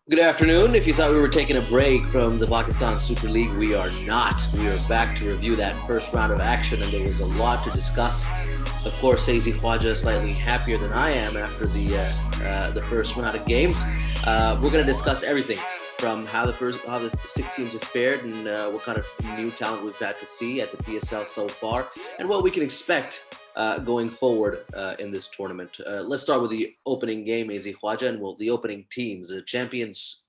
Good afternoon. If you thought we were taking a break from the Pakistan Super League, we are not. We are back to review that first round of action, and there was a lot to discuss. Of course, Sazy Khwaja is slightly happier than I am after the first round of games. We're going to discuss everything from how the 6 teams have fared and what kind of new talent we've had to see at the PSL so far, and what we can expect going forward in this tournament. Let's start with the opening game, AZ Khwaja, and the opening teams, the champions,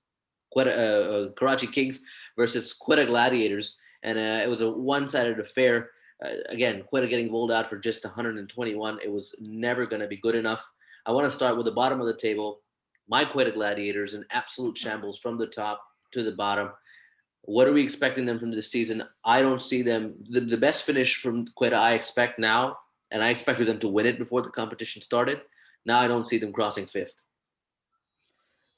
Karachi Kings versus Quetta Gladiators, and it was a one-sided affair. Again, Quetta getting bowled out for just 121. It was never going to be good enough. I want to start with the bottom of the table. My Quetta Gladiators in absolute shambles from the top to the bottom. What are we expecting them from this season? I don't see them. The best finish from Quetta I expect now, and I expected them to win it before the competition started. Now I don't see them crossing fifth.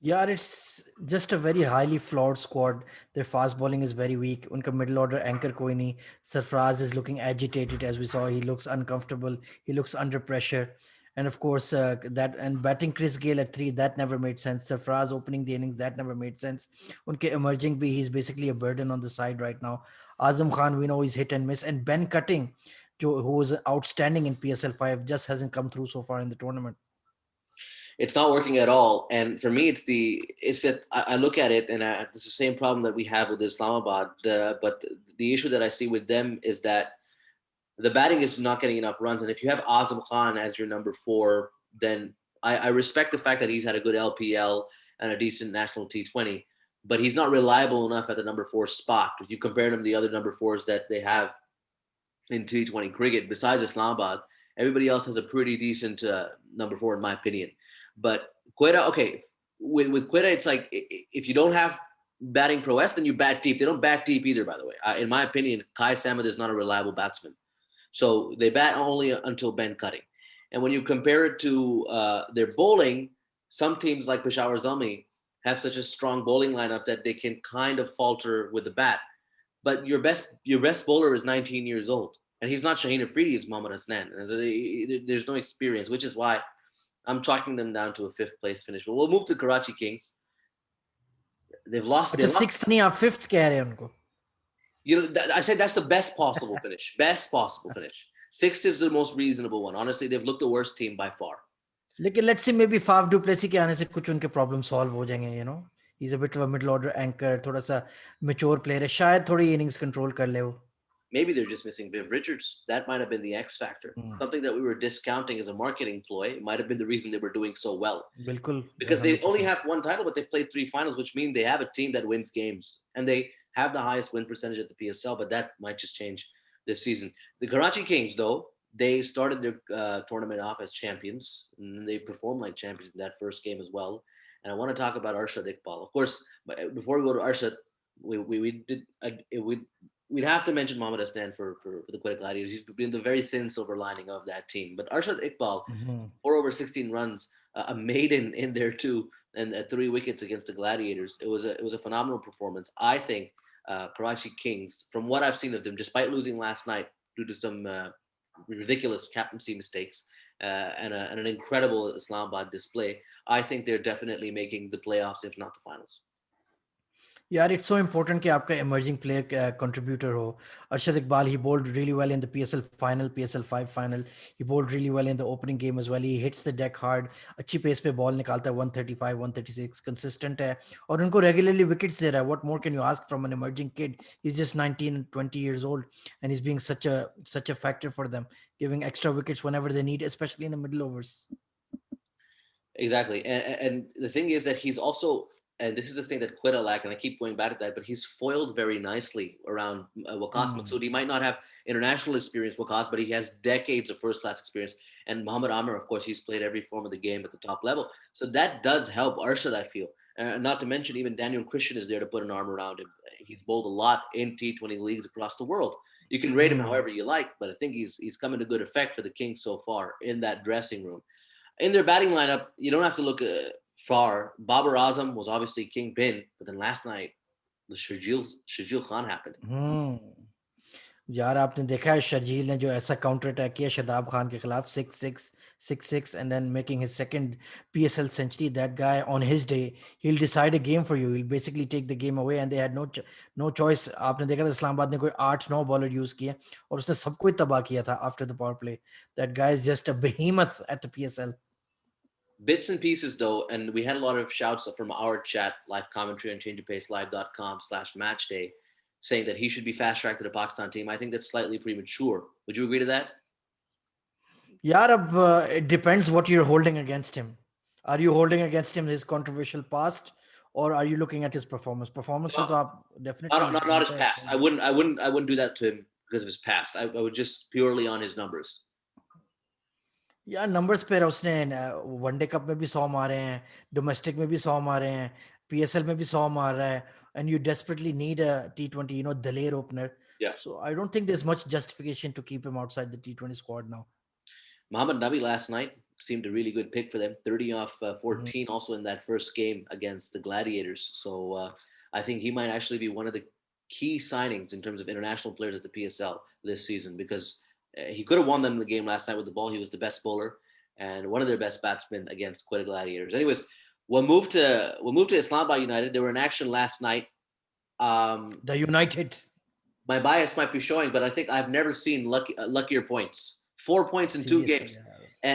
Yeah, it's just a very highly flawed squad. Their fast bowling is very weak. Unka middle order anchor koi nahi. Sarfraz is looking agitated as we saw. He looks uncomfortable. He looks under pressure. And of course, that and batting Chris Gale at three, that never made sense. Sarfraz opening the innings, that never made sense. Unke emerging B, he's basically a burden on the side right now. Azam Khan, we know he's hit and miss. And Ben Cutting, who was outstanding in PSL 5, just hasn't come through so far in the tournament. It's not working at all. And for me, it's that I look at it, and it's the same problem that we have with Islamabad. But the issue that I see with them is that the batting is not getting enough runs. And if you have Azam Khan as your number four, then I respect the fact that he's had a good LPL and a decent national T20, but he's not reliable enough at the number four spot. If you compare him to the other number fours that they have in T20 cricket, besides Islamabad, everybody else has a pretty decent number four, in my opinion. But Quetta, okay, with Quetta, it's like if you don't have batting prowess, then you bat deep. They don't bat deep either, by the way. In my opinion, Kai Samad is not a reliable batsman. So they bat only until Ben Cutting. And when you compare it to their bowling, some teams like Peshawar Zalmi have such a strong bowling lineup that they can kind of falter with the bat. But your best bowler is 19 years old, and he's not Shaheen Afridi, it's Mohammad Hasnan. There's no experience, which is why I'm chalking them down to a fifth place finish. But we'll move to Karachi Kings. They've lost. अच्छा sixth नहीं आप fifth कह रहे हैं उनको. I said that's the best possible finish. Best possible finish. Sixth is the most reasonable one. Honestly, they've looked the worst team by far. लेकिन let's see maybe Faf du Plessis के आने से कुछ उनके problem solve हो जाएंगे, you know. He's a bit of a middle order anchor, थोड़ा सा mature player है. शायद थोड़ी innings control कर ले वो. Maybe they're just missing Viv Richards. That might have been the X factor. Something that we were discounting as a marketing ploy. It might have been the reason they were doing so well. बिल्कुल. Because they only have one title, but they played 3 finals, which means they have a team that wins games. And they have the highest win percentage at the PSL, but that might just change this season. The Karachi Kings, though, they started their tournament off as champions, and they performed like champions in that first game as well. And I want to talk about Arshad Iqbal. Of course, before we go to Arshad, we'd have to mention Mohammad Hasnan for the Quetta Gladiators. He's been the very thin silver lining of that team. But Arshad Iqbal, 4 over 16 runs, a maiden in there too, and 3 wickets against the Gladiators. It was a phenomenal performance. I think Karachi Kings, from what I've seen of them, despite losing last night due to some ridiculous captaincy mistakes and an incredible Islamabad display, I think they're definitely making the playoffs, if not the finals. यार it's so important कि आपका emerging player contributor हो. Arshad Iqbal, he bowled really well in the PSL final, PSL 5 final. He bowled really well in the opening game as well. He hits the deck hard. अच्छी pace पे ball निकालता है, 135, 136, consistent है. और उनको regularly wickets दे रहा है. What more can you ask from an emerging kid? He's just 19 and 20 years old, and he's being such a factor for them, giving extra wickets whenever they need, especially in the middle overs. Exactly. And the thing is that he's also, and this is the thing that Quetta lack, and I keep going back to that, but he's foiled very nicely around Waqas Masood. He might not have international experience, Waqas, but he has decades of first-class experience. And Muhammad Amir, of course, he's played every form of the game at the top level. So that does help Arshad, I feel. Not to mention even Daniel Christian is there to put an arm around him. He's bowled a lot in T20 leagues across the world. You can rate him however you like, but I think he's come into good effect for the Kings so far in that dressing room. In their batting lineup, you don't have to look far. Babar Azam was obviously kingpin, but then last night, the Shajil Khan happened. यार आपने देखा है शर्जील ने जो ऐसा counter attack किया शदाब खान के खिलाफ 6-6 and then making his second PSL century. That guy on his day he'll decide a game for you. He'll basically take the game away and they had no choice. आपने देखा था इस्लामाबाद ने कोई 8-9 bowler use किए और उसने सबको ही तबाह किया था after the power play. That guy is just a behemoth at the PSL. Bits and pieces though, and we had a lot of shouts from our chat, live commentary on changeofpacelive.com/matchday, saying that he should be fast tracked to the Pakistan team. I think that's slightly premature. Would you agree to that? यार अब it depends what you're holding against him. Are you holding against him his controversial past, or are you looking at his performance? Performance को तो No, आप definitely not his बनता है past. उसको. I wouldn't do that to him because of his past. I would just purely on his numbers. यार numbers पे उसने one day cup में भी 100 मारे हैं, डोमेस्टिक में भी 100 मारे हैं, पीएसएल में भी 100 मार रहा है, and you desperately need a T20 Daler opener. Yeah. So I don't think there's much justification to keep him outside the T20 squad now. Mohammad Nabi last night seemed a really good pick for them. 30 off 14 Mhm. also in that first game against the Gladiators. So I think he might actually be one of the key signings in terms of international players at the PSL this season because he could have won them the game last night with the ball. He was the best bowler and one of their best batsmen against Quetta Gladiators. Anyways, we'll move to Islamabad United. They were in action last night. The United. My bias might be showing, but I think I've never seen luckier points. 4 points in two Seriously, games. yeah.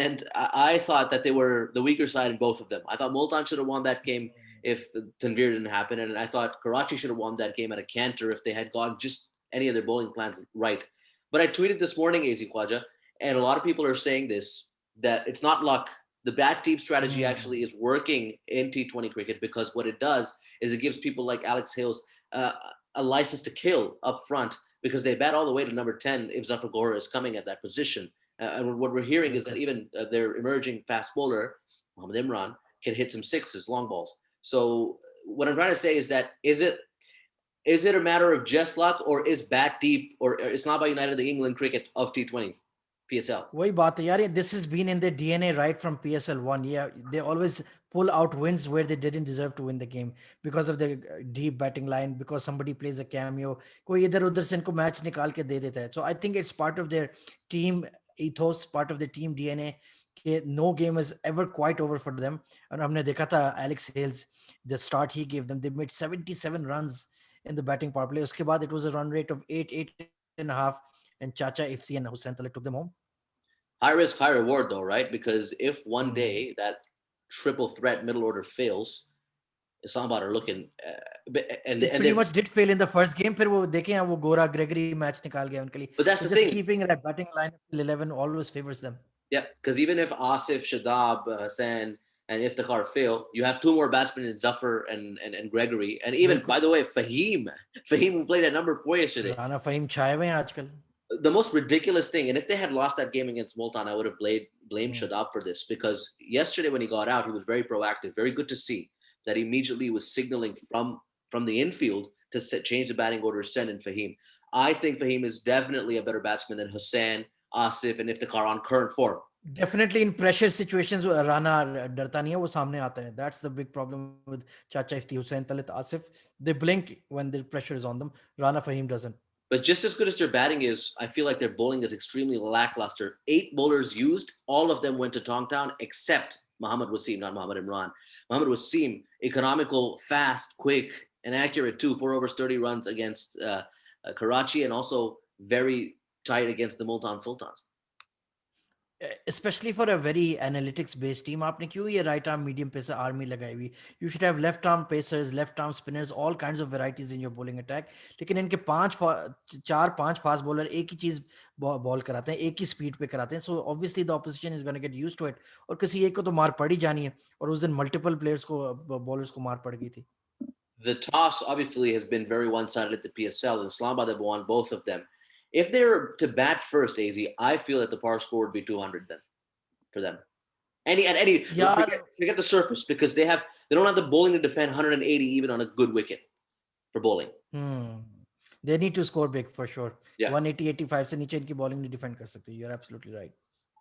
And I thought that they were the weaker side in both of them. I thought Multan should have won that game if Tanvir didn't happen. And I thought Karachi should have won that game at a canter if they had gone just any of their bowling plans right. But I tweeted this morning, AZ Khwaja, and a lot of people are saying this, that it's not luck. The bat deep strategy actually is working in T20 cricket because what it does is it gives people like Alex Hales a license to kill up front because they bat all the way to number 10 if Zafar Gohar is coming at that position. And what we're hearing is that even their emerging fast bowler, Mohammad Imran, can hit some sixes, long balls. So what I'm trying to say is that is it a matter of just luck or is bat deep or Islamabad United the England cricket of T20 PSL? वही बात है यार, this has been in their DNA right from PSL 1. Yeah, they always pull out wins where they didn't deserve to win the game because of their deep batting line, because somebody plays a cameo, कोई इधर उधर से इनको match निकाल के दे देता है. So I think it's part of their team ethos, part of their team DNA कि no game is ever quite over for them. और हमने देखा था Alex Hales, the start he gave them, they made 77 runs in the batting power play. उसके बाद it was a run rate of 8.5, and Chacha Ifsi and Hussain Tale took them home. High risk, high reward, though, right? Because if one day that triple threat middle order fails, Islamabad are looking, and They pretty they're, much did fail in the first game. फिर वो देखे हैं वो गोरा Gregory match निकाल गया उनके लिए. but that's So the just thing. keeping that batting line till 11 always favors them. Yeah, because even if Asif, Shadab, Hassan, and Iftikhar fail, you have two more batsmen in Zafar and Gregory. And even, by the way, Fahim who played at number 4 yesterday. Rana Faheem छाए हुए हैं आजकल. The most ridiculous thing, and if they had lost that game against Multan, I would have blamed Shadab for this because yesterday when he got out, he was very proactive. Very good to see that he immediately was signaling from the infield to change the batting order, Sen and Fahim. I think Fahim is definitely a better batsman than Hussain, Asif, and Iftikhar on current form. Definitely in pressure situations Rana डरता नहीं है, वो सामने आता है. That's the big problem with Chacha Ifti, Hussain Talit, Asif. They blink when the pressure is on them. Rana Fahim doesn't. But just as good as their batting is, I feel like their bowling is extremely lackluster. 8 bowlers used, all of them went to Tongtown except Muhammad Wasim, not Muhammad Imran. Muhammad Wasim, economical, fast, quick, and accurate too. 4 overs, 30 runs against Karachi, and also very tight against the Multan Sultans. Especially for a very analytics based team, आपने क्यों ये right arm medium pacer army लगाई हुई? You should have left arm pacers, left arm spinners, all kinds of varieties in your bowling attack. लेकिन इनके 4-5 fast bowler एक ही cheese ball कराते हैं, एक ही स्पीड पे कराते हैं. So obviously the opposition is going to get used to it. और किसी एक को तो मार पड़ ही जानी है. और उस दिन multiple players को bowlers को मार पड़ गई थी. The toss obviously has been very one-sided at the PSL, and Islamabad have won both of them. If they're to bat first, AZ, I feel that the par score would be 200 then for them. Forget the surface because they don't have the bowling to defend 180 even on a good wicket for bowling. They need to score big for sure. Yeah. 180-85 से नीचे इनकी bowling नहीं defend कर सकते. You're absolutely right.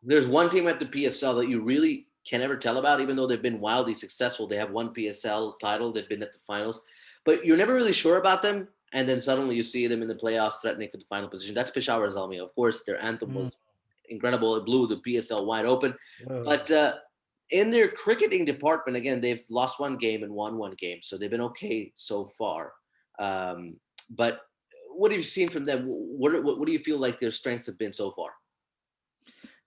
There's one team at the PSL that you really can never tell about, even though they've been wildly successful. They have one PSL title. They've been at the finals, but you're never really sure about them and then suddenly you see them in the playoffs threatening for the final position. That's Peshawar Zalmi. Of course, their anthem Mm. was incredible. It blew the PSL wide open. Oh. But in their cricketing department, again, they've lost one game and won one game, so they've been okay so far. But what have you seen from them? What do you feel like their strengths have been so far?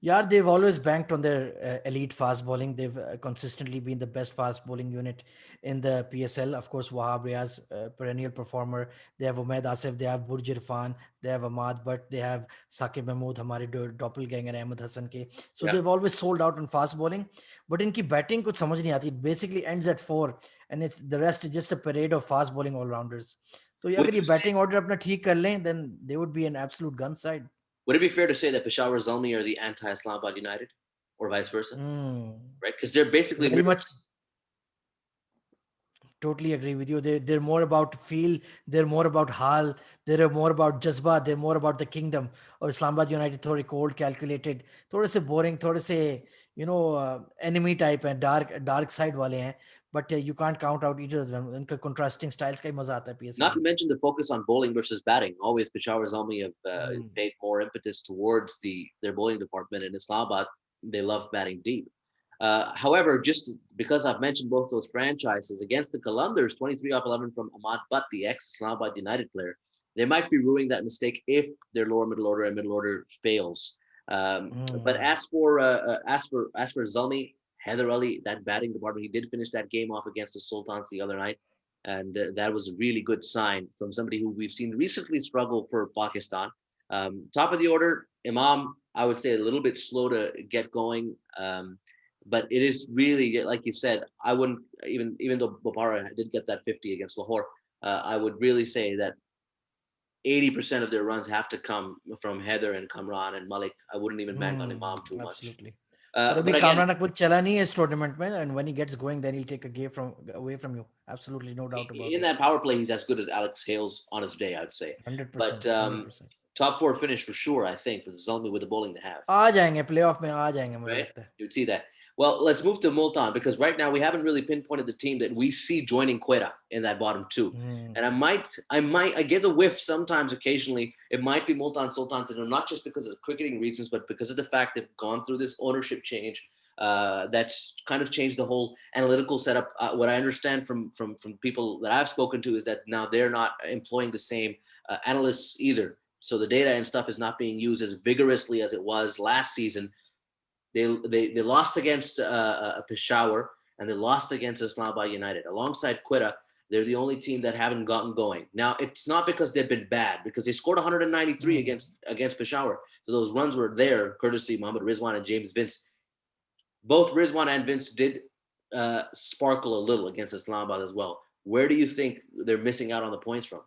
Yeah, they've always banked on their elite fast bowling. They've consistently been the best fast bowling unit in the PSL. Of course, Wahab Riaz, perennial performer. They have Umaid Asif, they have Burj Irfan, they have Ahmad Butt, they have Saqib Mahmood, हमारे doppelganger Ahmed Hassan के. So Yeah. they've always sold out on fast bowling. But इनकी batting कुछ समझ नहीं आती. It basically ends at 4, and it's the rest is just a parade of fast bowling all rounders. तो ये Would अगर you ये say, batting order अपना ठीक कर लें, then they would be an absolute gun side. would it be fair to say that Peshawar Zalmi are the anti-Islamabad United, or vice versa? Mm. Right? Because they're basically Very much. mirrors. Totally agree with you. They're more about feel. They're more about hal. They're more about jazba. They're more about the kingdom. Or Islamabad United, थोड़े cold, calculated, थोड़े से boring, थोड़े से enemy type and dark side वाले हैं. But you can't count out either of them. इनका contrasting styles का ही मजा आता है PSL Not to में. mention the focus on bowling versus batting. Always Peshawar Zalmi have Hmm. paid more impetus towards their bowling department. In Islamabad, they love batting deep. However, just because I've mentioned both those franchises against the Qalandars, 23 off 11 from Ahmad Butt, the ex-Islamabad United player, they might be ruining that mistake if their lower middle order and middle order fails. But Hmm. as for Zalmi, Heather Ali, that batting department, he did finish that game off against the Sultans the other night, and that was a really good sign from somebody who we've seen recently struggle for Pakistan. Top of the order, Imam, I would say a little bit slow to get going. But it is really, like you said, I wouldn't even though Bopara did get that 50 against Lahore, I would really say that 80% of their runs have to come from Heather and Kamran and Malik. I wouldn't even bank on Imam too much. Absolutely. और अभी But again, Kamran Akmal चला नहीं है इस tournament में, and when he gets going then he'll take a game from away from you. Absolutely, no doubt about in it. that power play, he's as good as Alex Hales on his day, I'd say. But 100%, 100%. top four finish for sure, I think, for the Zalmi with the bowling they have. आ जाएंगे playoff में, आ जाएंगे मुझे Right? लगता है. You'd see that. Well, let's move to Multan because right now we haven't really pinpointed the team that we see joining Quetta in that bottom two. And I get a whiff sometimes, occasionally. It might be Multan Sultans, and not just because of cricketing reasons, but because of the fact they've gone through this ownership change. That's kind of changed the whole analytical setup. What I understand from people that I've spoken to is that now they're not employing the same analysts either. So the data and stuff is not being used as vigorously as it was last season. They lost against Peshawar and they lost against Islamabad United. Alongside Quetta, they're the only team that haven't gotten going. Now, it's not because they've been bad, because they scored 193 against Peshawar. So those runs were there, courtesy Mohammad Rizwan and James Vince. Both Rizwan and Vince did sparkle a little against Islamabad as well. Where do you think they're missing out on the points from?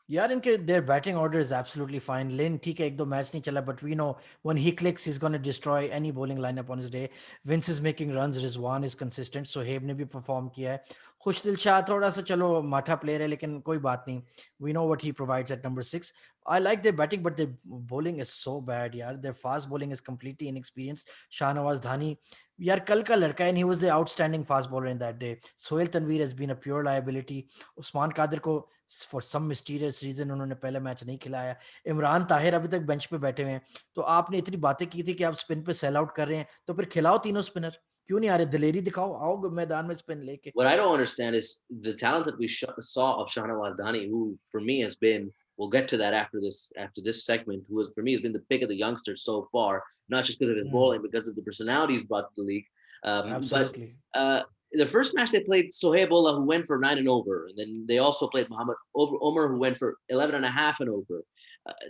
यार इनके their batting order is absolutely fine. Lin ठीक है, एक दो match नहीं चला, but we know when he clicks he's going to destroy any bowling lineup on his day. Vince is making runs, Rizwan is consistent, Sohaib ने भी perform किया है. खुशदिल शाह थोड़ा सा चलो माठा player है, लेकिन कोई बात नहीं. We know what he provides at number 6. I like their batting, but their bowling is so bad, yaar. Their fast bowling is completely inexperienced. Shahnawaz Dhani, यार कल का लड़का है, and he was the outstanding fast bowler in that day. Sohail Tanveer has been a pure liability. Usman Qadir को for some mysterious reason उन्होंने पहला match नहीं खिलाया. इमरान ताहिर अभी तक बेंच पे बैठे हुए हैं. तो आपने इतनी बातें की थी कि आप स्पिन पे सेल आउट कर रहे हैं, तो फिर खिलाओ तीनों स्पिनर. क्यों नहीं आ रहे? दिलेरी दिखाओ, आओ मैदान में स्पिन लेके. What I don't understand is the talent that we saw of Shahnawaz Dhani, who for me has been. We'll get to that after this segment. Who has for me has been the pick of the youngsters so far, not just because of his bowling, because of the personalities brought to the league. Absolutely. But the first match they played Sohaib Ullah, who went for 9 and over, and then they also played Muhammad Omar, who went for 11 and a half and over.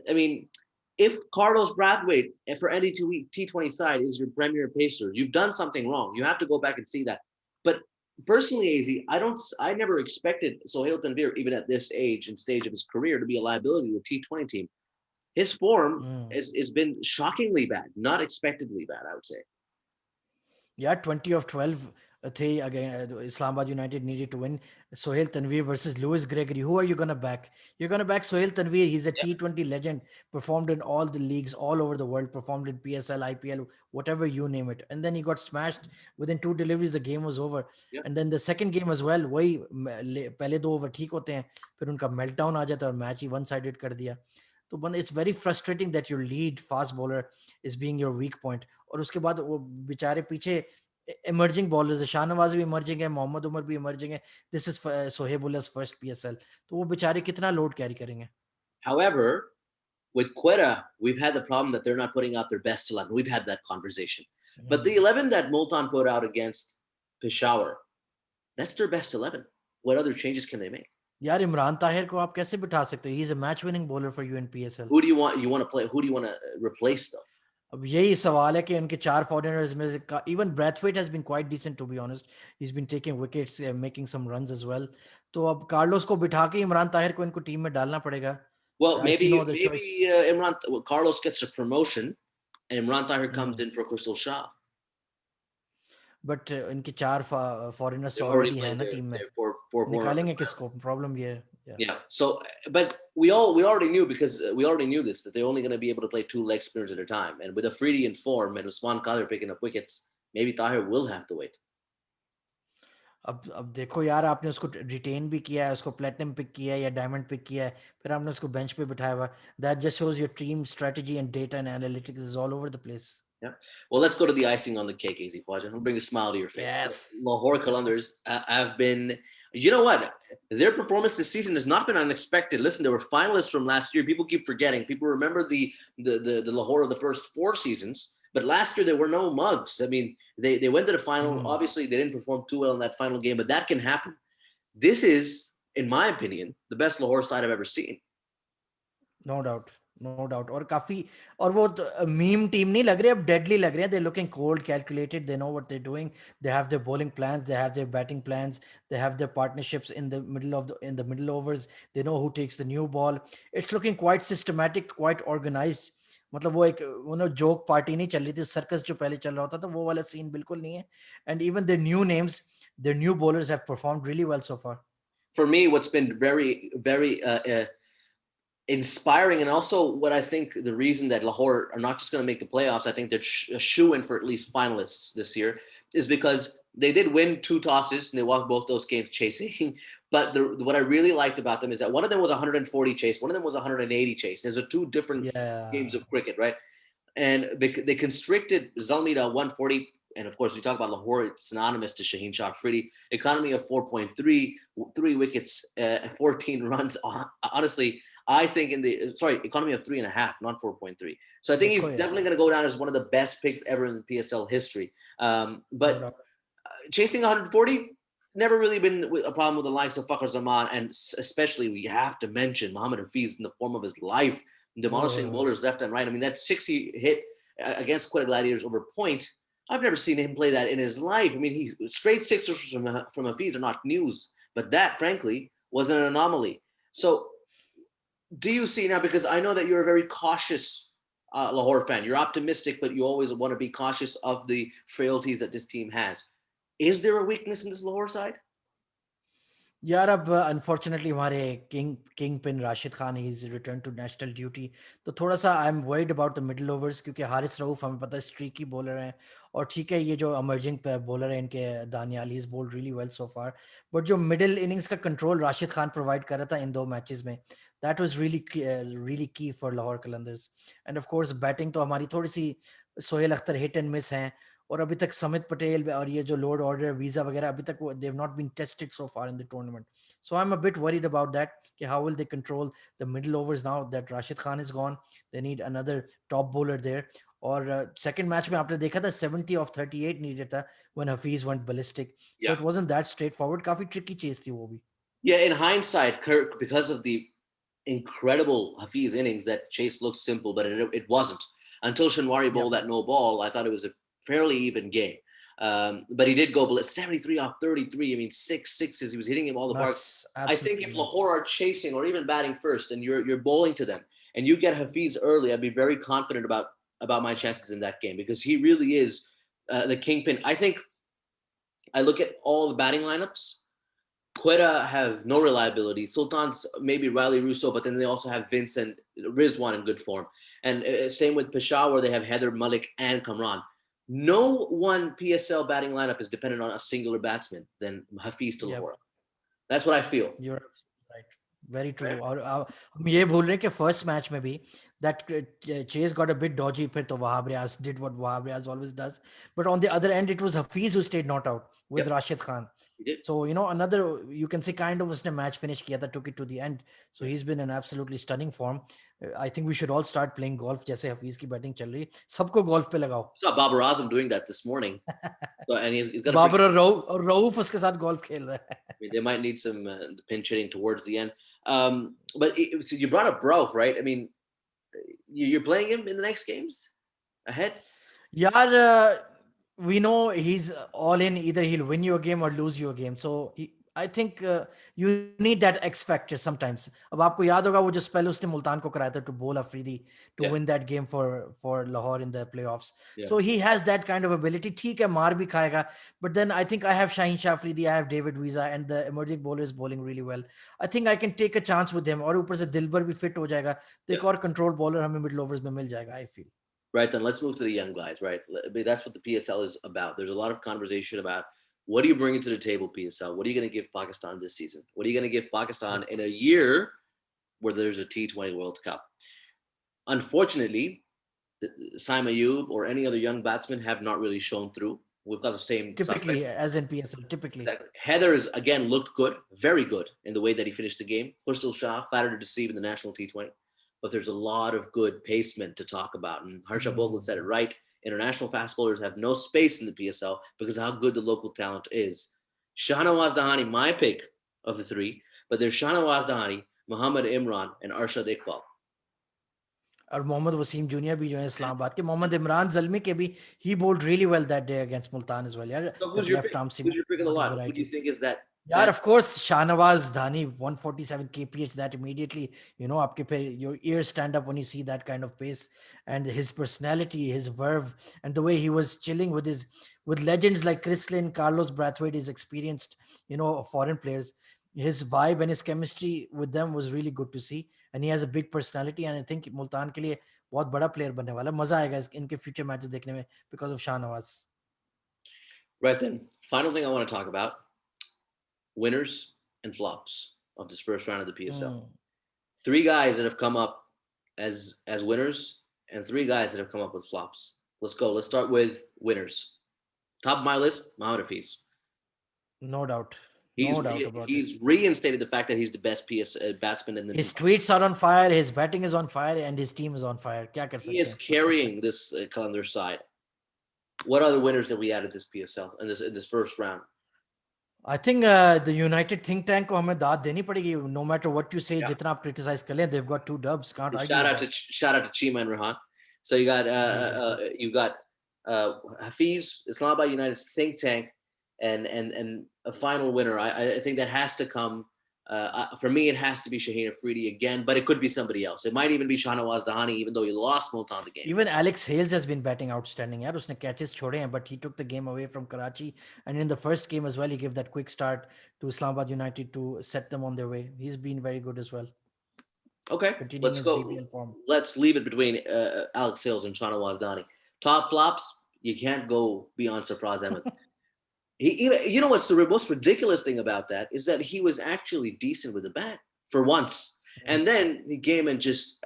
I mean, if Carlos Brathwaite for any T20 side is your premier pacer, you've done something wrong. You have to go back and see that. But personally, AZ, I never expected Sohail Tanveer, even at this age and stage of his career, to be a liability to a T20 team. His form has been shockingly bad, not expectedly bad, I would say. Yeah, 20 of 12 again, Islamabad United needed to win. Sohail Tanveer versus Lewis Gregory. Who are you gonna back? You're gonna back Sohail Tanveer. He's a T20 legend. Performed in all the leagues all over the world. Performed in PSL, IPL, whatever you name it. And then he got smashed within 2 deliveries. The game was over. Yeah. And then the second game as well. वही पहले 2 over ठीक होते हैं, फिर उनका meltdown आ जाता है और मैच ही one-sided कर दिया. तो it's very frustrating that your lead fast bowler is being your weak point. और उसके बाद वो बेचारे पीछे emerging bowlers है. शाहनवाज भी emerging है, मोहम्मद उमर भी emerging है. This is Sohaibulah's first PSL. तो वो बेचारे कितना load carry करेंगे? However, with Quetta, we've had the problem that they're not putting out their best 11. We've had that conversation. But the 11 that Multan put out against Peshawar, that's their best 11. What other changes can they make? यार इमरान ताहिर को आप कैसे बिठा सकते हो? He is a match winning bowler for you in PSL. Who do you want? You want to play? Who do you want to replace though? अब यही सवाल है कि उनके 4 फॉरेनर्स में से even Brathwaite has been quite decent, to be honest. He's been taking wickets, making some runs as well. तो अब कार्लोस को बिठा के इमरान ताहिर को इनको टीम में डालना पड़ेगा. Well, I see maybe no other choice. Carlos gets a promotion, and Imran Tahir comes in for Crystal Shah. But इनके 4 फॉरेनर्स They're already हैं playing ना their- टीम में. their four corners निकालेंगे of the किसको? Problem ये है. Yeah. So, but we already knew, because we already knew this, that they're only going to be able to play 2 leg spinners at a time. And with Afridi in form and Usman Qadir picking up wickets, maybe Tahir will have to wait. अब देखो यार, आपने उसको retain भी किया है, उसको platinum pick किया है या डायमंड पिक किया है, फिर आपने उसको बेंच पे बिठाया हुआ. That just shows your team strategy and data and analytics is all over the place. Yeah. Well, let's go to the icing on the cake, AZ Quadrant. I'll bring a smile to your face. Yes. Lahore Qalandars have been, you know what? Their performance this season has not been unexpected. Listen, they were finalists from last year. People keep forgetting. People remember the Lahore of the first 4 seasons. But last year, there were no mugs. I mean, they went to the final. Obviously, they didn't perform too well in that final game, but that can happen. This is, in my opinion, the best Lahore side I've ever seen. No doubt. No doubt. और काफी, और वो meme team नहीं लग रही, अब deadly लग रहे हैं. They're looking cold, calculated. They know what they're doing. They have their bowling plans. They have their batting plans. They have their partnerships in the middle overs. They know who takes the new ball. It's looking quite systematic, quite organized. मतलब वो एक joke party नहीं चल रही थी, circus जो पहले चल रहा होता था, वो वाला सीन बिल्कुल नहीं है. And even their new names, their new bowlers have performed really well so far. For me, what's been very, very inspiring, and also what I think the reason that Lahore are not just going to make the playoffs, I think they're a shoo-in for at least finalists this year, is because they did win 2 tosses and they walked both those games chasing. But what I really liked about them is that one of them was 140 chase, one of them was 180 chase. There's 2 different games of cricket, right? And they constricted Zalmida 140. And of course, we talk about Lahore, it's synonymous to Shaheen Shah Afridi. Economy of 4.3, 3 wickets, 14 runs. Honestly, I think economy of 3.5, not 4.3. So I think he's definitely going to go down as one of the best picks ever in PSL history. But chasing 140, never really been a problem with the likes of Fakhar Zaman, and especially we have to mention Mohammad Hafiz in the form of his life, demolishing bowlers left and right. I mean, that 60 hit against Quetta Gladiators over point, I've never seen him play that in his life. I mean, he's straight sixers from Hafiz are not news, but that, frankly, was an anomaly. So do you see now, because I know that you're a very cautious Lahore fan, you're optimistic, but you always want to be cautious of the frailties that this team has. Is there a weakness in this Lahore side? यार अब unfortunately हमारे king pin Rashid Khan he's returned to national duty, तो थोड़ा सा I am worried about the middle overs, क्योंकि हारिस रऊफ हमें पता है स्ट्रीकी बॉलर हैं, और ठीक है ये जो emerging बॉलर है इनके Daniyal, he's bowled really well so far, but जो मिडिल इनिंग्स का कंट्रोल राशिद खान प्रोवाइड कर रहा था इन 2 मैचेस में, that was really key for Lahore Qalandars. And of course batting तो हमारी थोड़ी सी Sohail Akhtar hit and miss हैं, और अभी तक समित पटेल और ये जो लोड ऑर्डर वीजा वगैरह अभी तक they have not been tested so far in the tournament. So I'm a bit worried about that. How will they control the middle overs now that Rashid Khan is gone? They need another top bowler there. और second match में आपने देखा था 70 of 38 needed था when Hafiz went ballistic. So it wasn't that straightforward. काफी tricky chase थी वो भी. Yeah, in hindsight, Kirk, because of the incredible Hafiz innings, that chase looked simple, but it wasn't. Until Shinwari bowled that no ball, I thought it was a fairly even game. But he did go 73 off 33. I mean, 6 sixes. He was hitting him all the parks. I think if Lahore are chasing or even batting first and you're bowling to them and you get Hafiz early, I'd be very confident about my chances in that game, because he really is the kingpin. I think I look at all the batting lineups. Quetta have no reliability. Sultan's maybe Riley Russo, but then they also have Vince and Rizwan in good form. And same with Peshawar, they have Heather, Malik, and Kamran. No one PSL batting lineup is dependent on a singular batsman than Hafiz to Yep. Lahore. That's what I feel. You're absolutely right. Very Right? true. और हम ये भूल रहे हैं कि first match में भी that chase got a bit dodgy. फिर तो Wahab Riaz did what Wahab Riaz always does. But on the other end, it was Hafiz who stayed not out with Yep, Rashid Khan. he did. So, another, you can say kind of उसने match finish किया था, took it to the end. So he's been in absolutely stunning form. I think we should all start playing golf जैसे हफीज की batting चल रही है. सबको golf पे लगाओ. Saw Babar Azam doing that this morning. So, and he's got a Babar pretty, और रऊफ उसके साथ golf खेल रहा है. I mean, they might need some pinch hitting towards the end. So you brought up Brauf, right? I mean, you're playing him in the next games ahead? यार we know he's all in. Either he'll win you a game or lose you a game. So I think you need that X factor sometimes. अब आपको याद होगा वो जो spell उसने मुल्तान को कराया था to bowl Afridi to Yeah. win that game for Lahore in the playoffs. Yeah. So he has that kind of ability. ठीक है मार भी खाएगा. But then I think I have Shaheen Shah Afridi, I have David Visa, and the emerging bowler is bowling really well. I think I can take a chance with him. और ऊपर से दिलबर भी fit हो जाएगा. तो एक और control bowler हमें middle overs में मिल जाएगा. I feel. Right, then let's move to the young guys, right? That's what the PSL is about. There's a lot of conversation about what are you bringing to the table, PSL? What are you going to give Pakistan this season? What are you going to give Pakistan in a year where there's a T20 World Cup? Unfortunately, Saim Ayub or any other young batsmen have not really shown through. We've got the same Typically, suspects. as in PSL, typically. Exactly. Heather's, again, looked good, very good in the way that he finished the game. Khurshid Shah, flattered to deceive in the national T20. But there's a lot of good pacement to talk about. And Harsha Bogle said it right. International fast bowlers have no space in the PSL because of how good the local talent is. Shahnawaz Dahani, my pick of the three, but there's Shahnawaz Dahani, Muhammad Imran, and Arshad Iqbal. और Mohammad Wasim junior भी जो है इस्लामाबाद के. मोहम्मद इमरान जल्मी के भी he bowled really well that day against Multan as well. यार So who's your pick? Who's your pick of the lot? Who do you think is that? Yeah, of course, Shahnawaz Dhani, 147 kph, that immediately, your ears stand up when you see that kind of pace, and his personality, his verve, and the way he was chilling with legends like Chris Lynn, Carlos Brathwaite, his experienced, foreign players. His vibe and his chemistry with them was really good to see, and he has a big personality. And I think Multan के लिए बहुत बड़ा player बनने वाला. मजा आएगा इनके future matches देखने में because of Shahnawaz. Right then, final thing I want to talk about. Winners and flops of this first round of the PSL. 3 guys that have come up as winners and 3 guys that have come up with flops. Let's go. Let's start with winners. Top of my list, Mohammad Hafiz. No doubt. He's reinstated the fact that he's the best batsman in the. His tweets are on fire. His batting is on fire, and his team is on fire. He is carrying this calendar side. What are the winners that we added this PSL in this first round? I think the United think tank को हमें दाद देनी पड़ेगी. No matter what you say, जितना आप criticize कर लें, they've got 2 dubs. Can't argue. Shout out to Chima and Rehan. So you got Hafiz, Islamabad United's think tank, and a final winner. I think that has to come. For me, it has to be Shaheen Afridi again, but it could be somebody else. It might even be Shahnawaz Dahani, even though he lost Multan the game. Even Alex Hales has been batting outstanding. यार उसने catches छोड़े हैं, but he took the game away from Karachi, and in the first game as well, he gave that quick start to Islamabad United to set them on their way. He's been very good as well. Okay, let's go. Let's leave it between Alex Hales and Shahnawaz Dahani. Top flops, you can't go beyond Sarfraz Ahmed. You know what's the most ridiculous thing about that is that he was actually decent with the bat for once, and then he came and just.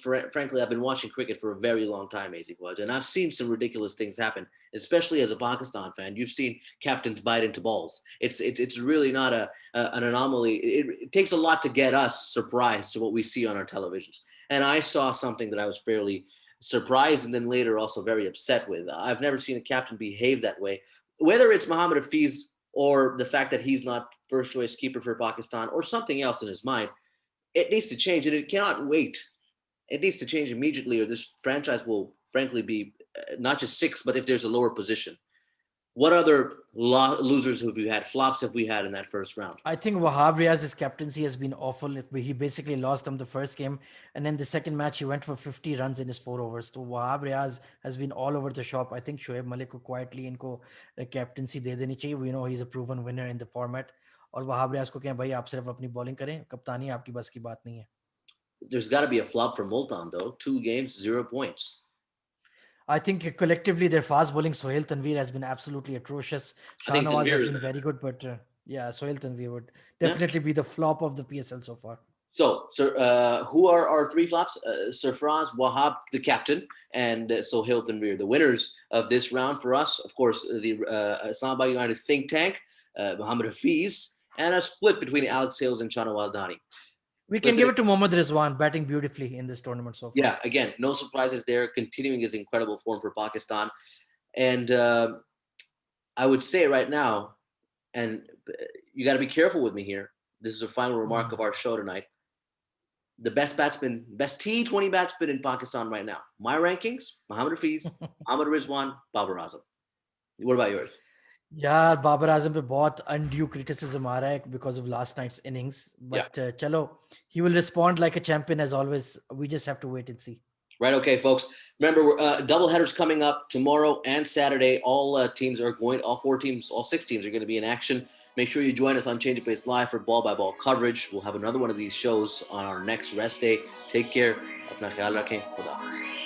Frankly, I've been watching cricket for a very long time, AZ Fawad, and I've seen some ridiculous things happen. Especially as a Pakistan fan, you've seen captains bite into balls. It's really not an anomaly. It takes a lot to get us surprised to what we see on our televisions. And I saw something that I was fairly surprised, and then later also very upset with. I've never seen a captain behave that way. Whether it's Mohammad Hafiz or the fact that he's not first choice keeper for Pakistan or something else in his mind, it needs to change, and it cannot wait. It needs to change immediately, or this franchise will frankly be not just 6th, but if there's a lower position. What other losers have we had? Flops have we had in that first round? I think Wahab Riaz's captaincy has been awful. He basically lost them the first game, and then the second match he went for 50 runs in his 4 overs. So Wahab Riaz has been all over the shop. I think Shoaib Malik को quietly इनको captaincy दे देनी चाहिए. We know he's a proven winner in the format. और वहाब रियाज को कहें भाई आप सिर्फ अपनी बॉलिंग करें, कप्तानी आपकी बस की बात नहीं है. There's got to be a flop for Multan though. 2 games, 0 points. I think collectively their fast bowling, Sohail Tanveer has been absolutely atrocious. Shah Nawaz has been very good, but yeah, Sohail Tanveer would definitely be the flop of the PSL so far. So, sir, who are our 3 flops? Sarfraz, Wahab, the captain, and Sohail Tanveer, the winners of this round for us. Of course, the Islamabad United think tank, Mohammad Hafiz, and a split between Alex Hales and Shahnawaz Dani. We can give it to Mohammad Rizwan, batting beautifully in this tournament so far. Yeah, again, no surprises there, continuing his incredible form for Pakistan. And I would say right now, and you got to be careful with me here, this is a final remark of our show tonight, the best batsman, best T20 batsman in Pakistan right now. My rankings, Mohammad Hafiz, Mohammad Rizwan, Babar Azam. What about yours? Yeah, Babar Azam पे बहुत undue criticism आ रहा है because of last night's innings. But चलो, he will respond like a champion as always. We just have to wait and see. Right. Okay, folks. Remember, double headers coming up tomorrow and Saturday. All teams are going. All 4 teams, all 6 teams are going to be in action. Make sure you join us on Change of Pace Live for ball by ball coverage. We'll have another one of these shows on our next rest day. Take care. Apna khayal rakhein. Khuda Hafiz.